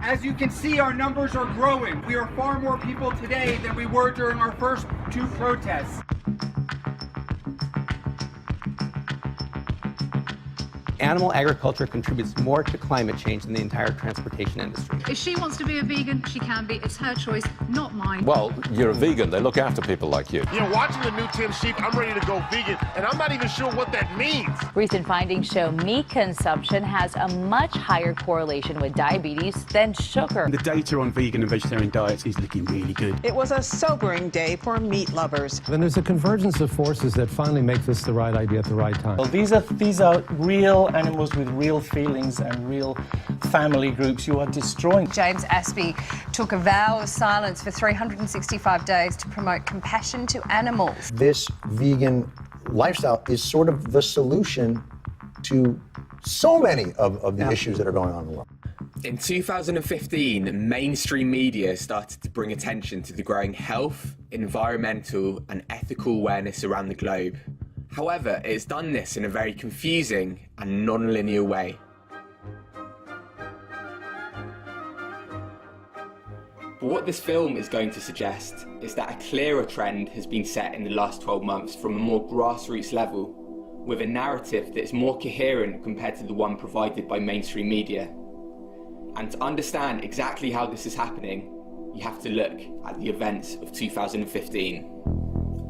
As you can see, our numbers are growing. We are far more people today than we were during our first two protests. Animal agriculture contributes more to climate change than the entire transportation industry. If she wants to be a vegan, she can be. It's her choice, not mine. Well, you're a vegan. They look after people like you. You know, watching the new Tim Sheep, I'm ready to go vegan, and I'm not even sure what that means. Recent findings show meat consumption has a much higher correlation with diabetes than sugar. The data on vegan and vegetarian diets is looking really good. It was a sobering day for meat lovers. Then there's a convergence of forces that finally make this the right idea at the right time. Well, these are real animals with real feelings and real family groups you are destroying. James Aspey took a vow of silence for 365 days to promote compassion to animals. This vegan lifestyle is sort of the solution to so many of the issues that are going on in the world. In 2015, mainstream media started to bring attention to the growing health, environmental and ethical awareness around the globe. However, it's done this in a very confusing and non-linear way. But what this film is going to suggest is that a clearer trend has been set in the last 12 months from a more grassroots level, with a narrative that is more coherent compared to the one provided by mainstream media. And to understand exactly how this is happening, you have to look at the events of 2015.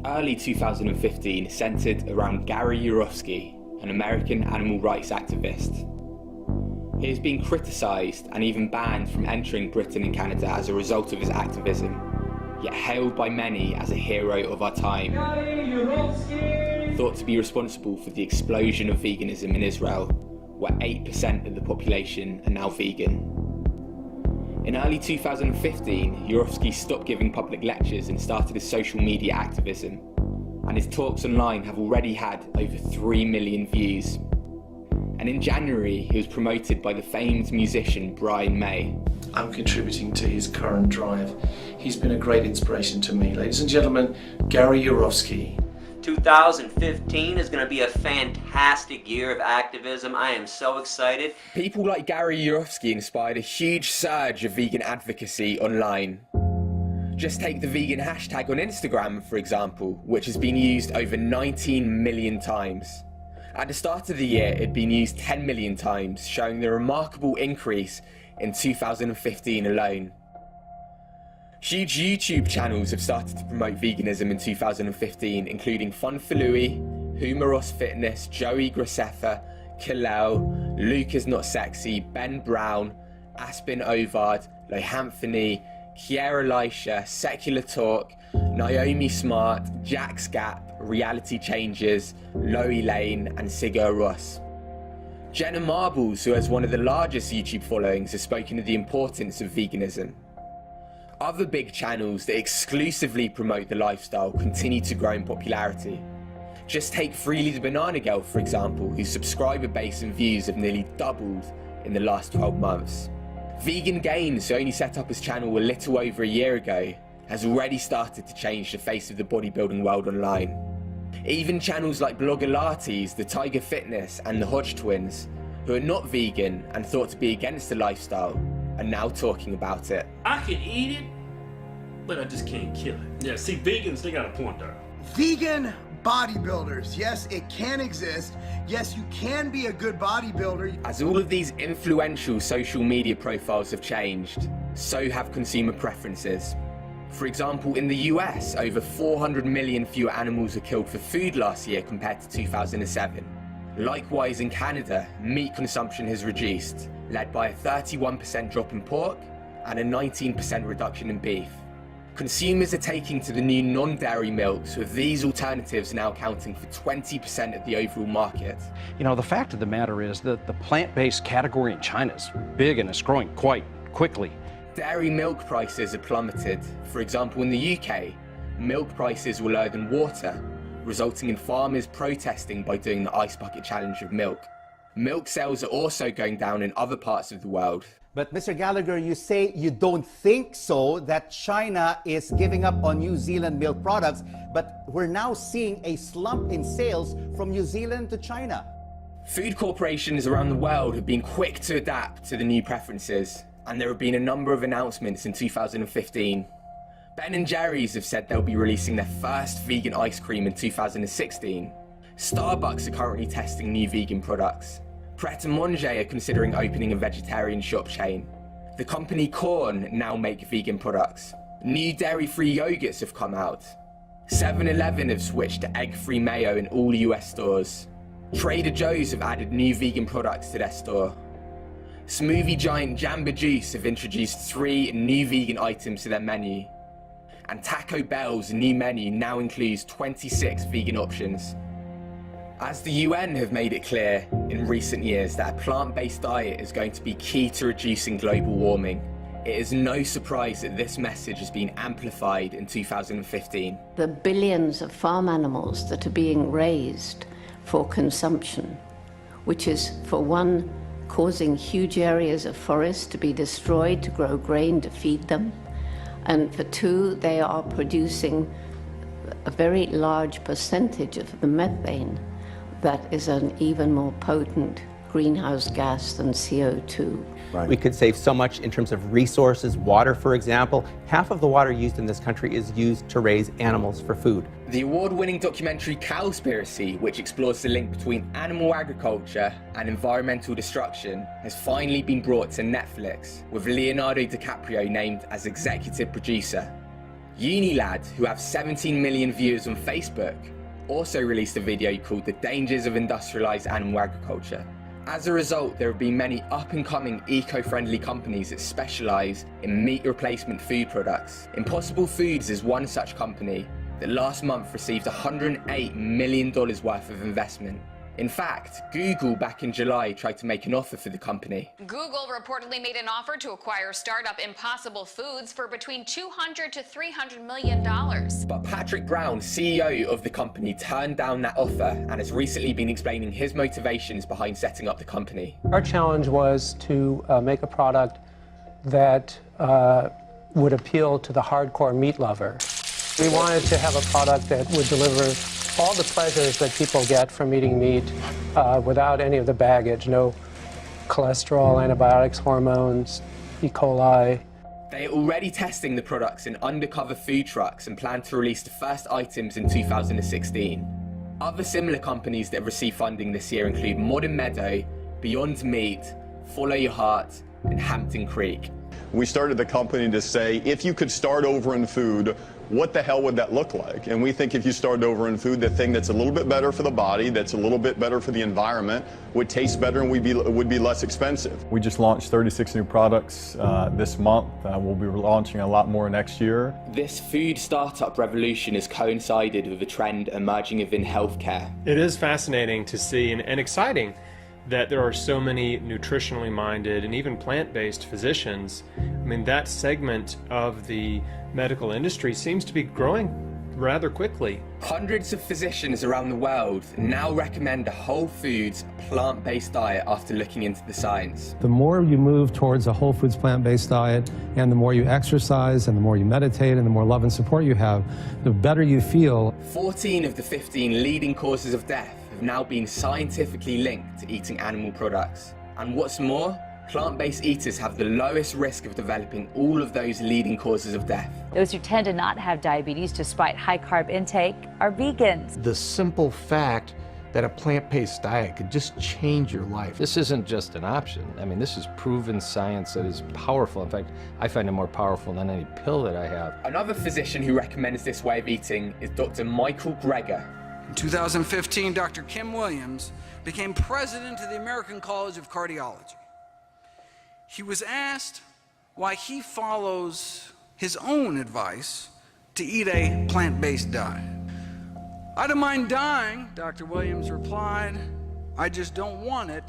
Early 2015 centred around Gary Yourofsky, an American animal rights activist. He has been criticised and even banned from entering Britain and Canada as a result of his activism, yet hailed by many as a hero of our time. Thought to be responsible for the explosion of veganism in Israel, where 8% of the population are now vegan. In early 2015, Yourofsky stopped giving public lectures and started his social media activism, and his talks online have already had over 3 million views. And in January, he was promoted by the famed musician Brian May. I'm contributing to his current drive. He's been a great inspiration to me. Ladies and gentlemen, Gary Yourofsky. 2015 is going to be a fantastic year of activism. I am so excited. People like Gary Yourofsky inspired a huge surge of vegan advocacy online. Just take the vegan hashtag on Instagram, for example, which has been used over 19 million times. At the start of the year, it had been used 10 million times, showing the remarkable increase in 2015 alone. Huge YouTube channels have started to promote veganism in 2015, including Fun for Louie, Humoros Fitness, Joey Graceffa, Kalel, Luke is Not Sexy, Ben Brown, Aspen Ovard, Lohanthony, Kiera Elisha, Secular Talk, Naomi Smart, Jack's Gap, Reality Changers, Loie Lane and Sigur Rós. Jenna Marbles, who has one of the largest YouTube followings, has spoken of the importance of veganism. Other big channels that exclusively promote the lifestyle continue to grow in popularity. Just take Freely the Banana Girl, for example, whose subscriber base and views have nearly doubled in the last 12 months. Vegan Gains, who only set up his channel a little over a year ago, has already started to change the face of the bodybuilding world online. Even channels like Bloggalates, the Tiger Fitness and the Hodge Twins, who are not vegan and thought to be against the lifestyle, are now talking about it. I can eat it, but I just can't kill it. Yeah, see, vegans, they got a point there. Vegan bodybuilders. Yes, it can exist. Yes, you can be a good bodybuilder. As all of these influential social media profiles have changed, so have consumer preferences. For example, in the US, over 400 million fewer animals were killed for food last year compared to 2007. Likewise, in Canada, meat consumption has reduced, led by a 31% drop in pork and a 19% reduction in beef. Consumers are taking to the new non-dairy milks, with these alternatives now accounting for 20% of the overall market. You know, the fact of the matter is that the plant-based category in China is big and it's growing quite quickly. Dairy milk prices have plummeted. For example, in the UK, milk prices were lower than water, resulting in farmers protesting by doing the ice bucket challenge of milk. Milk sales are also going down in other parts of the world. But Mr. Gallagher, you say you don't think so, that China is giving up on New Zealand milk products, but we're now seeing a slump in sales from New Zealand to China. Food corporations around the world have been quick to adapt to the new preferences, and there have been a number of announcements in 2015. Ben & Jerry's have said they'll be releasing their first vegan ice cream in 2016. Starbucks are currently testing new vegan products. Pret a Manger are considering opening a vegetarian shop chain. The company Corn now make vegan products. New dairy-free yogurts have come out. 7-Eleven have switched to egg-free mayo in all US stores. Trader Joe's have added new vegan products to their store. Smoothie giant Jamba Juice have introduced 3 new vegan items to their menu. And Taco Bell's new menu now includes 26 vegan options. As the UN have made it clear in recent years that a plant-based diet is going to be key to reducing global warming, it is no surprise that this message has been amplified in 2015. The billions of farm animals that are being raised for consumption, which is, for one, causing huge areas of forest to be destroyed to grow grain to feed them, and for two, they are producing a very large percentage of the methane that is an even more potent greenhouse gas than CO2. Right. We could save so much in terms of resources, water, for example. Half of the water used in this country is used to raise animals for food. The award-winning documentary Cowspiracy, which explores the link between animal agriculture and environmental destruction, has finally been brought to Netflix, with Leonardo DiCaprio named as executive producer. Unilad, who have 17 million viewers on Facebook, also released a video called The Dangers of Industrialized Animal Agriculture. As a result, there have been many up-and-coming eco-friendly companies that specialize in meat replacement food products. Impossible Foods is one such company that last month received $108 million worth of investment. In fact, Google back in July tried to make an offer for the company. Google reportedly made an offer to acquire startup Impossible Foods for between $200 to $300 million. But Patrick Brown, CEO of the company, turned down that offer and has recently been explaining his motivations behind setting up the company. Our challenge was to make a product that would appeal to the hardcore meat lover. We wanted to have a product that would deliver all the pleasures that people get from eating meat without any of the baggage, no cholesterol, antibiotics, hormones, E. coli. They are already testing the products in undercover food trucks and plan to release the first items in 2016. Other similar companies that have received funding this year include Modern Meadow, Beyond Meat, Follow Your Heart, and Hampton Creek. We started the company to say, if you could start over in food, what the hell would that look like? And we think if you started over in food, the thing that's a little bit better for the body, that's a little bit better for the environment, would taste better and would be less expensive. We just launched 36 new products this month. We'll be launching a lot more next year. This food startup revolution has coincided with a trend emerging within healthcare. It is fascinating to see and exciting that there are so many nutritionally minded and even plant-based physicians. I mean, that segment of the medical industry seems to be growing rather quickly. Hundreds of physicians around the world now recommend a whole foods, plant-based diet after looking into the science. The more you move towards a whole foods, plant-based diet, and the more you exercise, and the more you meditate, and the more love and support you have, the better you feel. 14 of the 15 leading causes of death have now been scientifically linked to eating animal products. And what's more, plant-based eaters have the lowest risk of developing all of those leading causes of death. Those who tend to not have diabetes despite high carb intake are vegans. The simple fact that a plant-based diet could just change your life. This isn't just an option. I mean, this is proven science that is powerful. In fact, I find it more powerful than any pill that I have. Another physician who recommends this way of eating is Dr. Michael Greger. In 2015, Dr. Kim Williams became president of the American College of Cardiology. He was asked why he follows his own advice to eat a plant-based diet. I don't mind dying, Dr. Williams replied. I just don't want it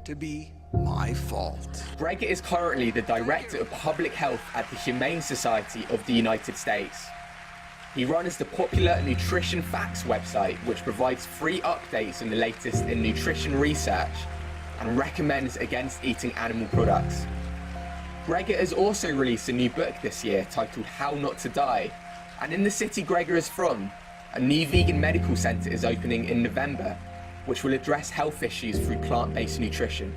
to be my fault. Greger is currently the Director of Public Health at the Humane Society of the United States. He runs the popular Nutrition Facts website, which provides free updates on the latest in nutrition research and recommends against eating animal products. Greger has also released a new book this year titled How Not to Die, and in the city Greger is from, a new vegan medical centre is opening in November, which will address health issues through plant-based nutrition.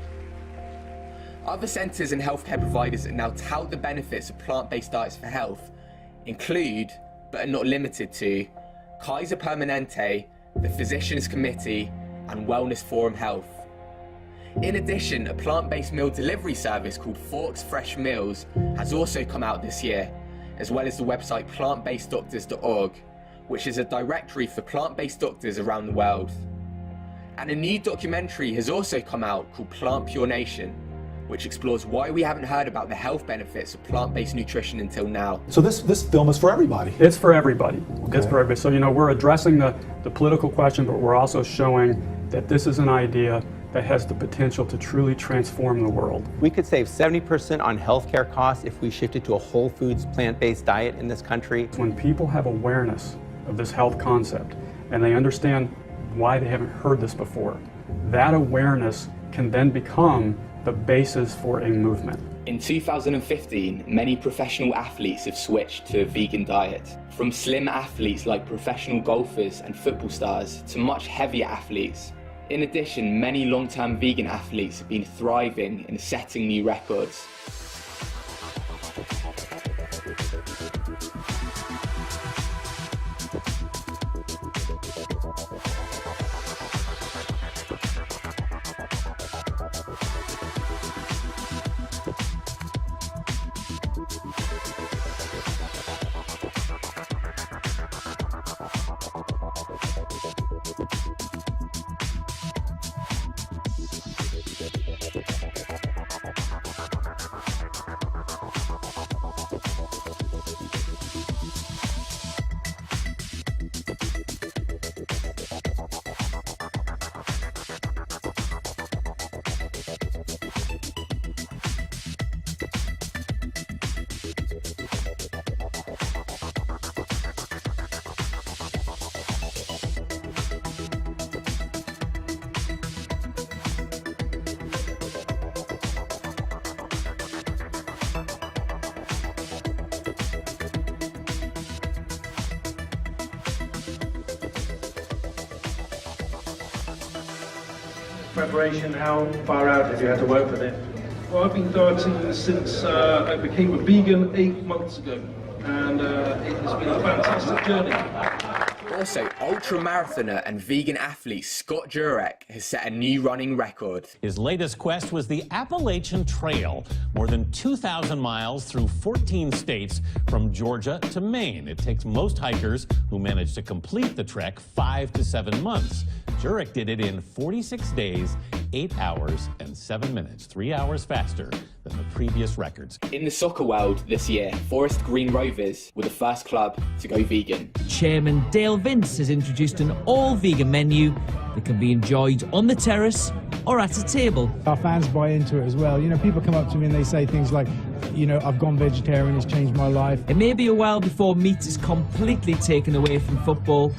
Other centres and healthcare providers that now tout the benefits of plant-based diets for health include, but are not limited to, Kaiser Permanente, the Physicians Committee, and Wellness Forum Health. In addition, a plant-based meal delivery service called Forks Fresh Meals has also come out this year, as well as the website plantbaseddoctors.org, which is a directory for plant-based doctors around the world. And a new documentary has also come out called Plant Pure Nation, which explores why we haven't heard about the health benefits of plant-based nutrition until now. So this film is for everybody? It's for everybody. Okay. It's for everybody. So, you know, we're addressing the political question, but we're also showing that this is an idea that has the potential to truly transform the world. We could save 70% on healthcare costs if we shifted to a whole foods, plant-based diet in this country. When people have awareness of this health concept and they understand why they haven't heard this before, that awareness can then become the basis for a movement. In 2015, many professional athletes have switched to a vegan diet. From slim athletes like professional golfers and football stars to much heavier athletes. In addition, many long-term vegan athletes have been thriving and setting new records. Preparation, how far out have you had to work with it? Well, I've been dieting since I became a vegan 8 months ago, and it has been a fantastic journey. Also, ultra-marathoner and vegan athlete Scott Jurek has set a new running record. His latest quest was the Appalachian Trail, more than 2,000 miles through 14 states from Georgia to Maine. It takes most hikers who manage to complete the trek 5 to 7 months. Jurek did it in 46 days, 8 hours and 7 minutes, 3 hours faster than the previous records. In the soccer world this year, Forest Green Rovers were the first club to go vegan. Chairman Dale Vince has introduced an all-vegan menu that can be enjoyed on the terrace or at a table. Our fans buy into it as well. You know, people come up to me and they say things like, you know, I've gone vegetarian, it's changed my life. It may be a while before meat is completely taken away from football,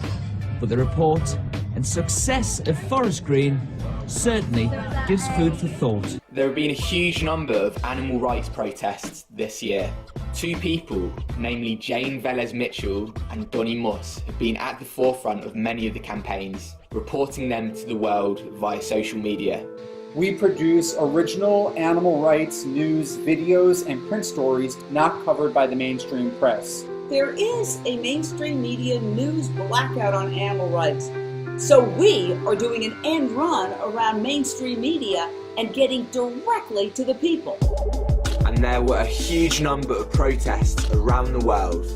but the report and success of Forest Green certainly gives food for thought. There have been a huge number of animal rights protests this year. 2 people, namely Jane Velez-Mitchell and Donnie Moss, have been at the forefront of many of the campaigns, reporting them to the world via social media. We produce original animal rights news, videos, and print stories not covered by the mainstream press. There is a mainstream media news blackout on animal rights. So we are doing an end run around mainstream media and getting directly to the people. And there were a huge number of protests around the world.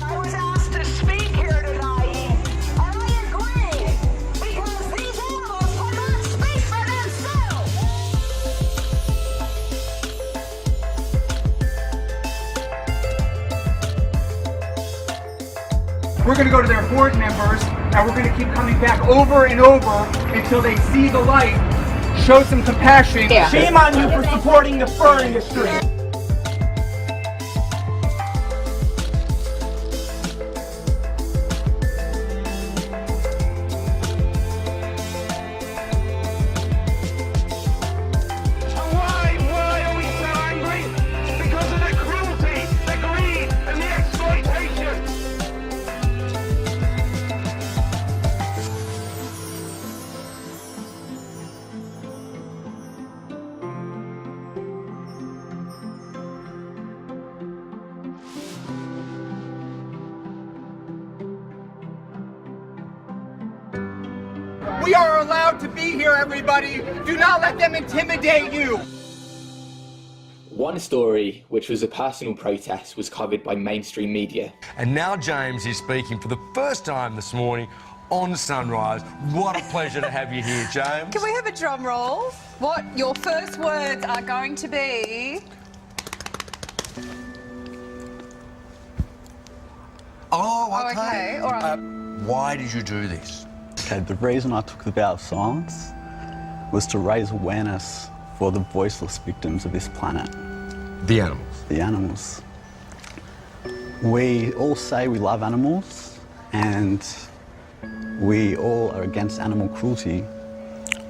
I was asked to speak here tonight, and I agree, because these animals cannot speak for themselves. We're going to go to their board members, and we're going to keep coming back over and over until they see the light, show some compassion. Yeah. Shame on you for supporting the fur industry. Why are we so angry? Because of the cruelty, the greed, and the exploitation. We are allowed to be here, everybody. Do not let them intimidate you. One story, which was a personal protest, was covered by mainstream media. And now James is speaking for the first time this morning on Sunrise. What a pleasure to have you here, James. Can we have a drum roll? What your first words are going to be? Oh, okay. All right. Why did you do this? Okay, the reason I took the vow of silence was to raise awareness for the voiceless victims of this planet. The animals. The animals. We all say we love animals and we all are against animal cruelty,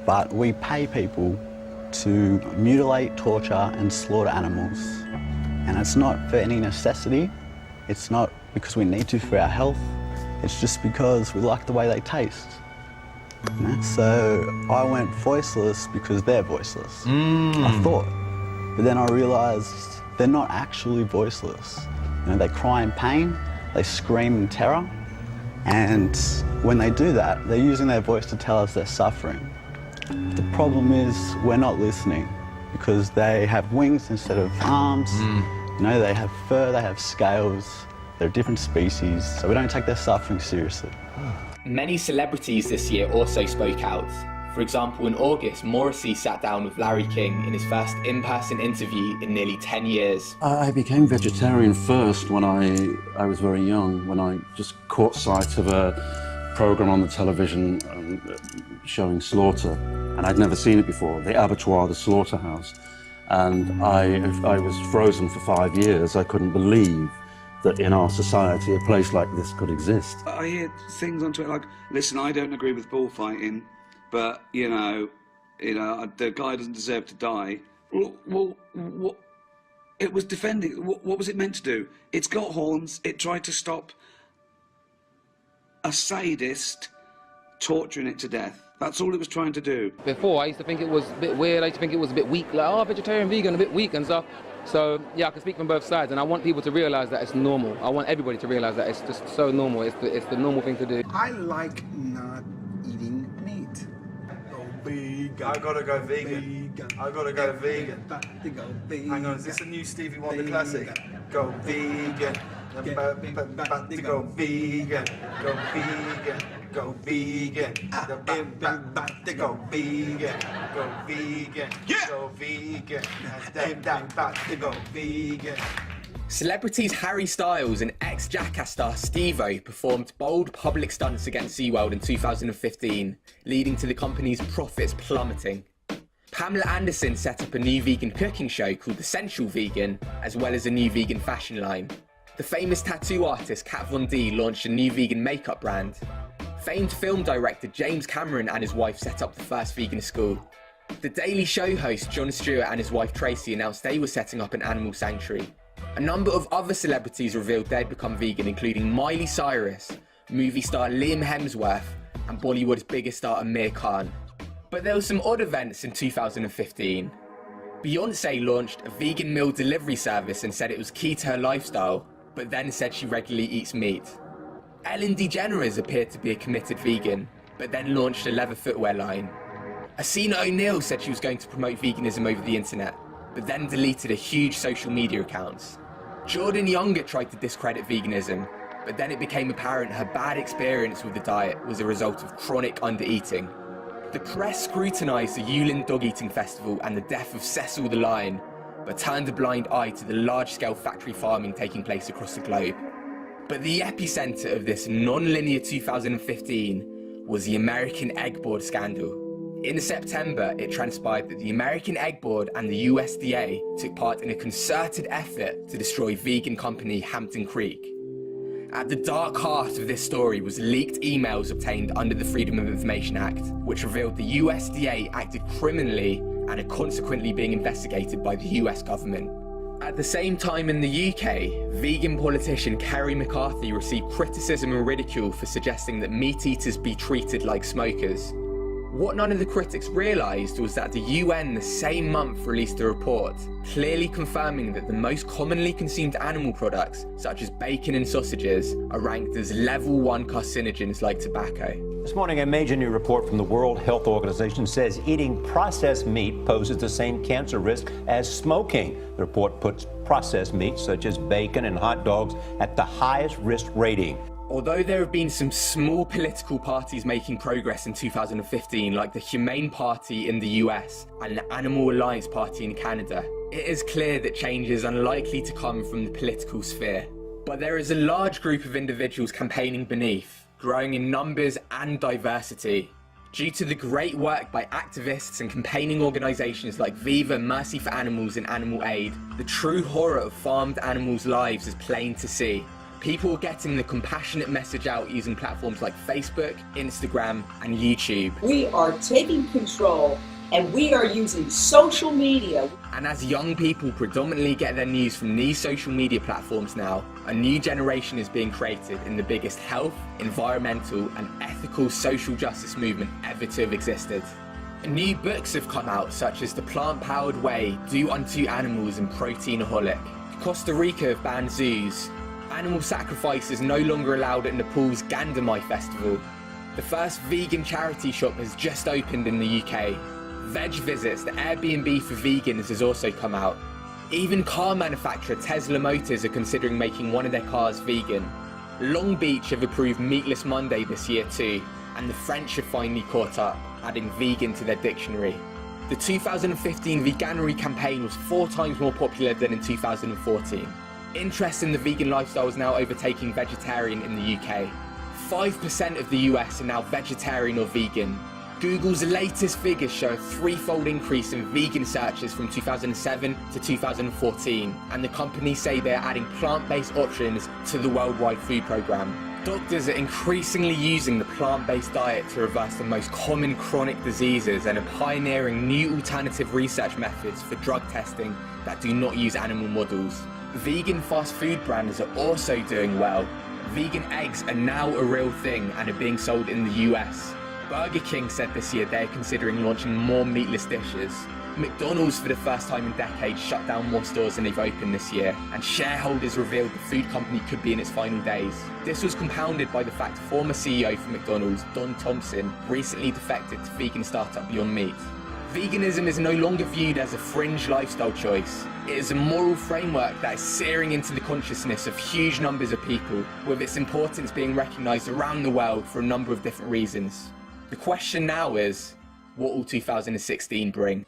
but we pay people to mutilate, torture and slaughter animals. And it's not for any necessity, it's not because we need to for our health, it's just because we like the way they taste. You know? So I went voiceless because they're voiceless, I thought. But then I realized they're not actually voiceless. You know, they cry in pain, they scream in terror, and when they do that, they're using their voice to tell us they're suffering. The problem is we're not listening because they have wings instead of arms, you know, they have fur, they have scales, they're a different species, so we don't take their suffering seriously. Many celebrities this year also spoke out. For example, in August, Morrissey sat down with Larry King in his first in-person interview in nearly 10 years. I became vegetarian first when I was very young, when I just caught sight of a program on the television showing slaughter, and I'd never seen it before, the abattoir, the slaughterhouse. And I was frozen for 5 years. I couldn't believe that in our society a place like this could exist. I hear things on Twitter like, listen, I don't agree with bullfighting, but you know, the guy doesn't deserve to die. Well, what? It was defending. What was it meant to do? It's got horns. It tried to stop a sadist torturing it to death. That's all it was trying to do. Before, I used to think it was a bit weird. I used to think it was a bit weak, like, oh, vegetarian, vegan, a bit weak and stuff. So yeah, I can speak from both sides, and I want people to realise that it's normal. I want everybody to realise that it's just so normal. It's the normal thing to do. I like not eating meat. Go vegan. I gotta go vegan. I gotta go vegan. Go vegan. Hang on, is this a new Stevie Wonder classic? Go vegan. Go vegan. Go vegan. Go vegan. Go vegan. Go vegan. Go vegan. Go vegan. Celebrities Harry Styles and ex-Jackass star Steve-O performed bold public stunts against SeaWorld in 2015, leading to the company's profits plummeting. Pamela Anderson set up a new vegan cooking show called The Sensual Vegan, as well as a new vegan fashion line. The famous tattoo artist Kat Von D launched a new vegan makeup brand. Famed film director James Cameron and his wife set up the first vegan school. The Daily Show host Jon Stewart and his wife Tracy announced they were setting up an animal sanctuary. A number of other celebrities revealed they'd become vegan, including Miley Cyrus, movie star Liam Hemsworth, and Bollywood's biggest star Amir Khan. But there were some odd events in 2015. Beyoncé launched a vegan meal delivery service and said it was key to her lifestyle, but then said she regularly eats meat. Ellen DeGeneres appeared to be a committed vegan, but then launched a leather footwear line. Asina O'Neill said she was going to promote veganism over the internet, but then deleted a huge social media accounts. Jordan Younger tried to discredit veganism, but then it became apparent her bad experience with the diet was a result of chronic undereating. The press scrutinised the Yulin Dog Eating Festival and the death of Cecil the lion, but turned a blind eye to the large-scale factory farming taking place across the globe. But the epicentre of this non-linear 2015 was the American Egg Board scandal. In September, it transpired that the American Egg Board and the USDA took part in a concerted effort to destroy vegan company Hampton Creek. At the dark heart of this story was leaked emails obtained under the Freedom of Information Act, which revealed the USDA acted criminally and are consequently being investigated by the US government. At the same time in the UK, vegan politician Kerry McCarthy received criticism and ridicule for suggesting that meat eaters be treated like smokers. What none of the critics realised was that the UN the same month released a report, clearly confirming that the most commonly consumed animal products, such as bacon and sausages, are ranked as level 1 carcinogens like tobacco. This morning, a major new report from the World Health Organization says eating processed meat poses the same cancer risk as smoking. The report puts processed meats, such as bacon and hot dogs, at the highest risk rating. Although there have been some small political parties making progress in 2015, like the Humane Party in the US and the Animal Alliance Party in Canada, it is clear that change is unlikely to come from the political sphere. But there is a large group of individuals campaigning beneath, growing in numbers and diversity. Due to the great work by activists and campaigning organisations like Viva, Mercy for Animals and Animal Aid, the true horror of farmed animals' lives is plain to see. People are getting the compassionate message out using platforms like Facebook, Instagram, and YouTube. We are taking control and we are using social media. And as young people predominantly get their news from these social media platforms now, a new generation is being created in the biggest health, environmental, and ethical social justice movement ever to have existed. New books have come out, such as The Plant-Powered Way, Do Unto Animals, and Proteinaholic. Costa Rica have banned zoos. Animal sacrifice is no longer allowed at Nepal's Gandamai festival. The first vegan charity shop has just opened in the UK. Veg Visits, the Airbnb for vegans, has also come out. Even car manufacturer Tesla Motors are considering making one of their cars vegan. Long Beach have approved Meatless Monday this year too, and the French have finally caught up, adding vegan to their dictionary. The 2015 Veganuary campaign was 4 times more popular than in 2014. Interest in the vegan lifestyle is now overtaking vegetarian in the UK. 5% of the US are now vegetarian or vegan. Google's latest figures show a 3-fold increase in vegan searches from 2007 to 2014, and the company say they're adding plant-based options to the Worldwide Food Programme. Doctors are increasingly using the plant-based diet to reverse the most common chronic diseases and are pioneering new alternative research methods for drug testing that do not use animal models. Vegan fast food brands are also doing well. Vegan eggs are now a real thing and are being sold in the US. Burger King said this year they're considering launching more meatless dishes. McDonald's, for the first time in decades, shut down more stores than they've opened this year, and shareholders revealed the food company could be in its final days. This was compounded by the fact former CEO for McDonald's, Don Thompson, recently defected to vegan startup Beyond Meat. Veganism is no longer viewed as a fringe lifestyle choice. It is a moral framework that is searing into the consciousness of huge numbers of people, with its importance being recognised around the world for a number of different reasons. The question now is, what will 2016 bring?